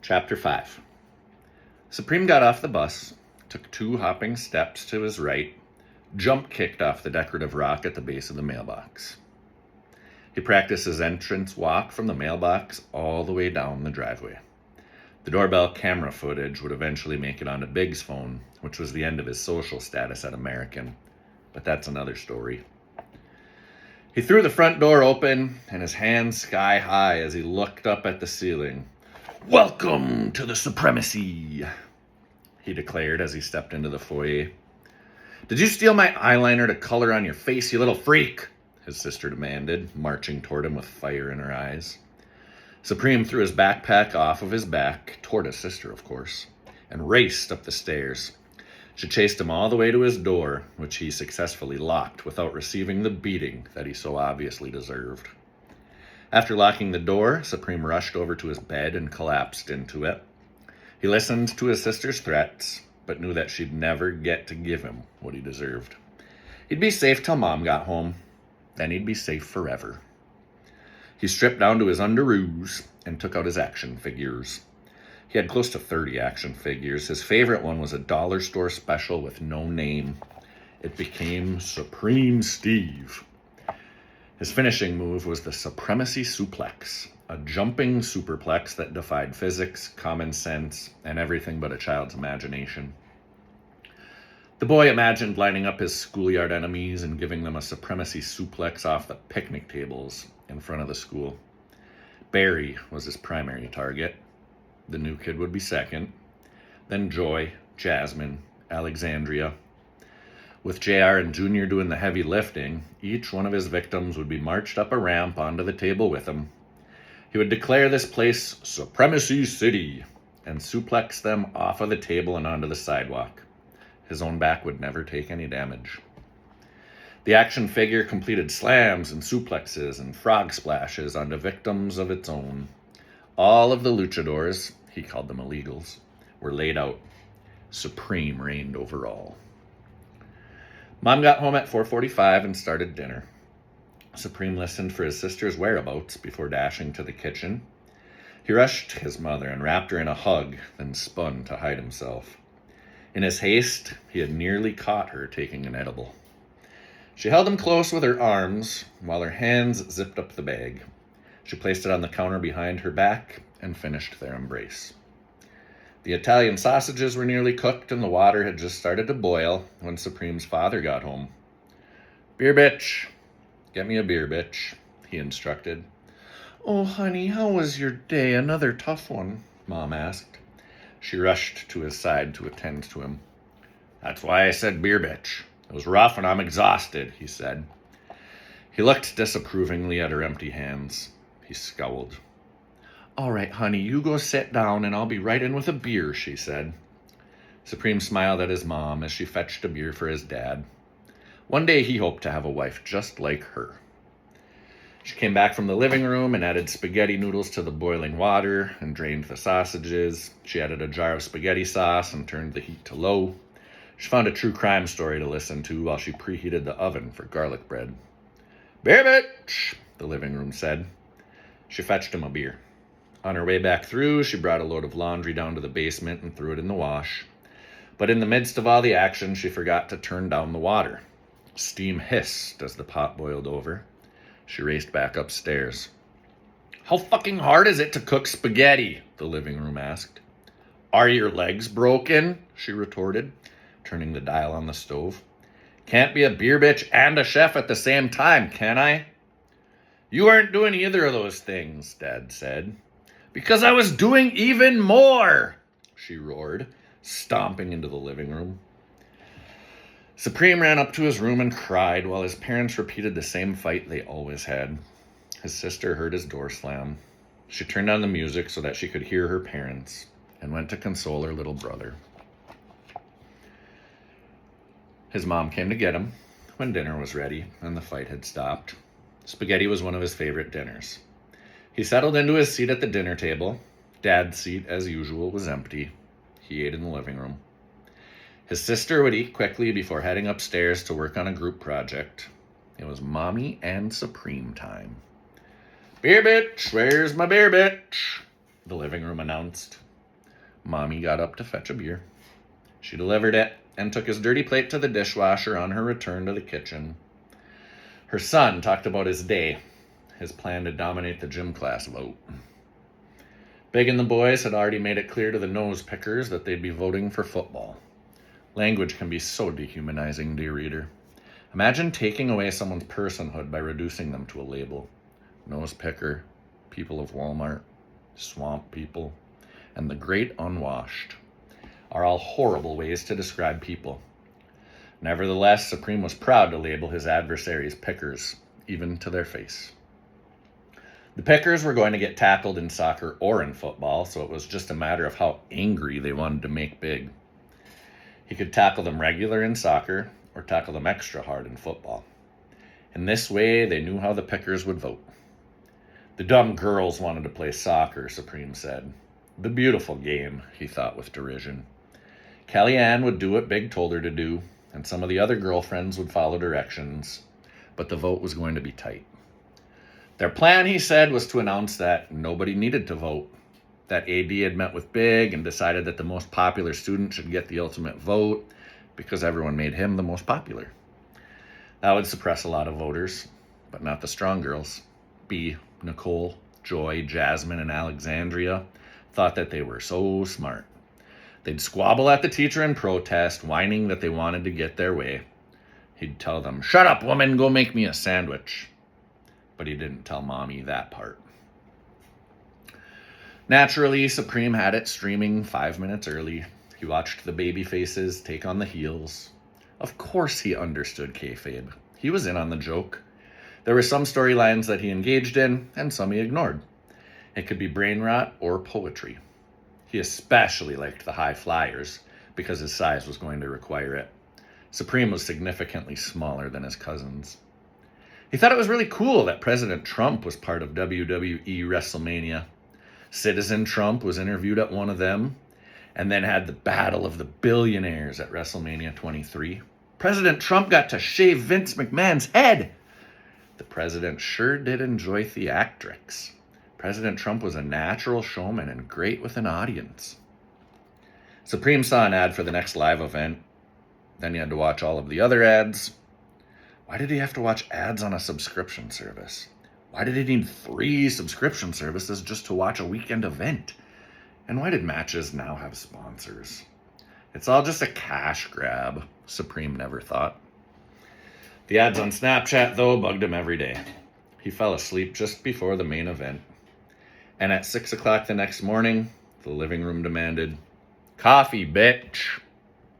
Chapter 5. Supreme got off the bus, took 2 hopping steps to his right, jump-kicked off the decorative rock at the base of the mailbox. He practiced his entrance walk from the mailbox all the way down the driveway. The doorbell camera footage would eventually make it onto Big's phone, which was the end of his social status at American. But that's another story. He threw the front door open and his hands sky high as he looked up at the ceiling. "Welcome to the supremacy," he declared as he stepped into the foyer. "Did you steal my eyeliner to color on your face, you little freak?" his sister demanded, marching toward him with fire in her eyes. Supreme threw his backpack off of his back, toward his sister, of course, and raced up the stairs. She chased him all the way to his door, which he successfully locked without receiving the beating that he so obviously deserved. After locking the door, Supreme rushed over to his bed and collapsed into it. He listened to his sister's threats, but knew that she'd never get to give him what he deserved. He'd be safe till Mom got home, then he'd be safe forever. He stripped down to his underoos and took out his action figures. He had close to 30 action figures. His favorite one was a dollar store special with no name. It became Supreme Steve. His finishing move was the Supremacy Suplex, a jumping superplex that defied physics, common sense, and everything but a child's imagination. The boy imagined lining up his schoolyard enemies and giving them a Supremacy Suplex off the picnic tables in front of the school. Barry was his primary target. The new kid would be second. Then Joy, Jasmine, Alexandria. With JR and Junior doing the heavy lifting, each one of his victims would be marched up a ramp onto the table with him. He would declare this place Supremacy City and suplex them off of the table and onto the sidewalk. His own back would never take any damage. The action figure completed slams and suplexes and frog splashes onto victims of its own. All of the luchadors, he called them illegals, were laid out. Supreme reigned over all. Mom got home at 4:45 and started dinner. Supreme listened for his sister's whereabouts before dashing to the kitchen. He rushed his mother and wrapped her in a hug, then spun to hide himself. In his haste, he had nearly caught her taking an edible. She held him close with her arms while her hands zipped up the bag. She placed it on the counter behind her back and finished their embrace. The Italian sausages were nearly cooked and the water had just started to boil when Supreme's father got home. "Beer, bitch. Get me a beer, bitch," he instructed. "Oh, honey, how was your day? Another tough one?" Mom asked. She rushed to his side to attend to him. "That's why I said beer, bitch. It was rough and I'm exhausted," he said. He looked disapprovingly at her empty hands. He scowled. "All right, honey, you go sit down and I'll be right in with a beer," she said. Supreme smiled at his mom as she fetched a beer for his dad. One day he hoped to have a wife just like her. She came back from the living room and added spaghetti noodles to the boiling water and drained the sausages. She added a jar of spaghetti sauce and turned the heat to low. She found a true crime story to listen to while she preheated the oven for garlic bread. "Beer, bitch," the living room said. She fetched him a beer. On her way back through, she brought a load of laundry down to the basement and threw it in the wash. But in the midst of all the action, she forgot to turn down the water. Steam hissed as the pot boiled over. She raced back upstairs. "How fucking hard is it to cook spaghetti?" the living room asked. "Are your legs broken?" she retorted, turning the dial on the stove. "Can't be a beer bitch and a chef at the same time, can I?" "You aren't doing either of those things," Dad said. "Because I was doing even more," she roared, stomping into the living room. Supreme ran up to his room and cried while his parents repeated the same fight they always had. His sister heard his door slam. She turned on the music so that she could hear her parents and went to console her little brother. His mom came to get him when dinner was ready and the fight had stopped. Spaghetti was one of his favorite dinners. He settled into his seat at the dinner table. Dad's seat, as usual, was empty. He ate in the living room. His sister would eat quickly before heading upstairs to work on a group project. It was Mommy and Supreme time. "Beer bitch, where's my beer bitch?" the living room announced. Mommy got up to fetch a beer. She delivered it and took his dirty plate to the dishwasher on her return to the kitchen. Her son talked about his day, his plan to dominate the gym class vote. Big and the boys had already made it clear to the nose pickers that they'd be voting for football. Language can be so dehumanizing, dear reader. Imagine taking away someone's personhood by reducing them to a label. Nose picker, people of Walmart, swamp people, and the great unwashed are all horrible ways to describe people. Nevertheless, Supreme was proud to label his adversaries pickers, even to their face. The pickers were going to get tackled in soccer or in football, so it was just a matter of how angry they wanted to make Big. He could tackle them regular in soccer or tackle them extra hard in football. In this way, they knew how the pickers would vote. The dumb girls wanted to play soccer, Supreme said. The beautiful game, he thought with derision. Kellyanne would do what Big told her to do, and some of the other girlfriends would follow directions, but the vote was going to be tight. Their plan, he said, was to announce that nobody needed to vote, that AD had met with Big and decided that the most popular student should get the ultimate vote because everyone made him the most popular. That would suppress a lot of voters, but not the strong girls. B, Nicole, Joy, Jasmine, and Alexandria thought that they were so smart. They'd squabble at the teacher in protest, whining that they wanted to get their way. He'd tell them, "Shut up, woman, go make me a sandwich." But he didn't tell Mommy that part. Naturally, Supreme had it streaming 5 minutes early. He watched the baby faces take on the heels. Of course he understood kayfabe. He was in on the joke. There were some storylines that he engaged in, and some he ignored. It could be brain rot or poetry. He especially liked the high flyers, because his size was going to require it. Supreme was significantly smaller than his cousins. He thought it was really cool that President Trump was part of WWE WrestleMania. Citizen Trump was interviewed at one of them, and then had the Battle of the Billionaires at WrestleMania 23. President Trump got to shave Vince McMahon's head. The president sure did enjoy theatrics. President Trump was a natural showman and great with an audience. Supreme saw an ad for the next live event. Then he had to watch all of the other ads. Why did he have to watch ads on a subscription service? Why did he need 3 subscription services just to watch a weekend event? And why did matches now have sponsors? It's all just a cash grab, Supreme never thought. The ads on Snapchat, though, bugged him every day. He fell asleep just before the main event. And at 6 o'clock the next morning, the living room demanded, "Coffee, bitch."